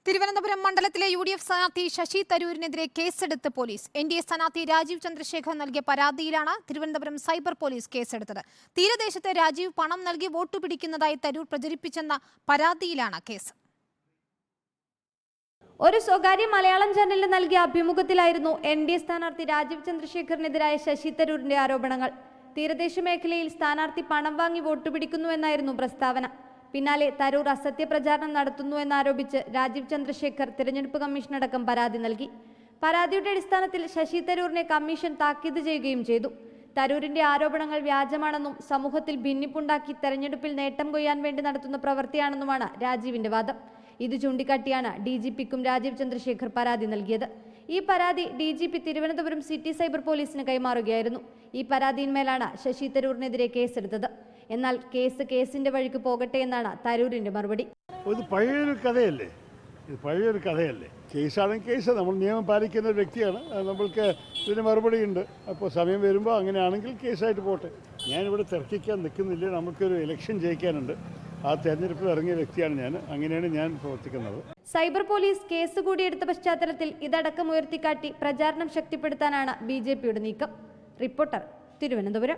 തിരുവനന്തപുരം മണ്ഡലത്തിലെ UDF സ്ഥാനാർത്ഥി ശശി തരൂരിനെതിരെ കേസെടുത്ത് പോലീസ്. NDA സ്ഥാനാർത്ഥി രാജീവ് ചന്ദ്രശേഖർ നൽകിയ പരാതിയിലാണ് തിരുവനന്തപുരം സൈബർ പോലീസ് കേസെടുത്തത്. തീരദേശത്ത് രാജീവ് പണം നൽകി വോട്ട് പിടിക്കുന്നതായി തരൂർ പ്രചരിപ്പിച്ചെന്ന പരാതിയിലാണ് കേസ്. ഒരു സ്വകാര്യ മലയാളം ചാനലിന് നൽകിയ അഭിമുഖത്തിലായിരുന്നു NDA സ്ഥാനാർത്ഥി രാജീവ് ചന്ദ്രശേഖറിനെതിരായ ശശി തരൂരിന്റെ ആരോപണങ്ങൾ. തീരദേശ മേഖലയിൽ സ്ഥാനാർത്ഥി പണം വാങ്ങി വോട്ട് പിടിക്കുന്നുവെന്നായിരുന്നു പ്രസ്താവന. പിന്നാലെ തരൂർ അസത്യപ്രചാരണം നടത്തുന്നു എന്നാരോപിച്ച് രാജീവ് ചന്ദ്രശേഖർ തിരഞ്ഞെടുപ്പ് കമ്മീഷനടക്കം പരാതി നൽകി. പരാതിയുടെ അടിസ്ഥാനത്തിൽ ശശി തരൂരിനെ കമ്മീഷൻ താക്കീത് ചെയ്യുകയും ചെയ്തു. തരൂരിന്റെ ആരോപണങ്ങൾ വ്യാജമാണെന്നും സമൂഹത്തിൽ ഭിന്നിപ്പുണ്ടാക്കി തെരഞ്ഞെടുപ്പിൽ നേട്ടം കൊയ്യാൻ വേണ്ടി നടത്തുന്ന പ്രവൃത്തിയാണെന്നുമാണ് രാജീവിന്റെ വാദം. ഇത് ചൂണ്ടിക്കാട്ടിയാണ് DGPക്കും രാജീവ് ചന്ദ്രശേഖർ പരാതി നൽകിയത്. ഈ പരാതി DGP തിരുവനന്തപുരം സിറ്റി സൈബർ പോലീസിന് കൈമാറുകയായിരുന്നു. ഈ പരാതിയിന്മേലാണ് ശശി തരൂരിനെതിരെ കേസെടുത്തത്. എന്നാൽ കേസിന്റെ വഴിക്ക് പോകട്ടെ എന്നാണ് തരൂരിന്റെ മറുപടി. ഇത് പഴയൊരു കഥയല്ലേ. കേസാണെങ്കിൽ കേസ്, നമ്മൾ നിയമം പാലിക്കുന്ന ഒരു വ്യക്തിയാണ്. നമ്മൾക്ക് ഇതിന് മറുപടി ഉണ്ട്. അപ്പോൾ സമയം വരുമ്പോൾ അങ്ങനെയാണെങ്കിൽ കേസായിട്ട് പോട്ടെ. ഞാനിവിടെ തർക്കിക്കാൻ നിൽക്കുന്നില്ല. നമുക്കൊരു ഇലക്ഷൻ ജയിക്കാനുണ്ട്. ആ തെരഞ്ഞെടുപ്പിൽ ഇറങ്ങിയ വ്യക്തിയാണ് ഞാൻ. അങ്ങനെയാണ് ഞാൻ പ്രവർത്തിക്കുന്നത്. സൈബർ പോലീസ് കേസ് കൂടിയെടുത്ത പശ്ചാത്തലത്തിൽ ഇതടക്കം ഉയർത്തിക്കാട്ടി പ്രചാരണം ശക്തിപ്പെടുത്താനാണ് BJPയുടെ നീക്കം. റിപ്പോർട്ടർ, തിരുവനന്തപുരം.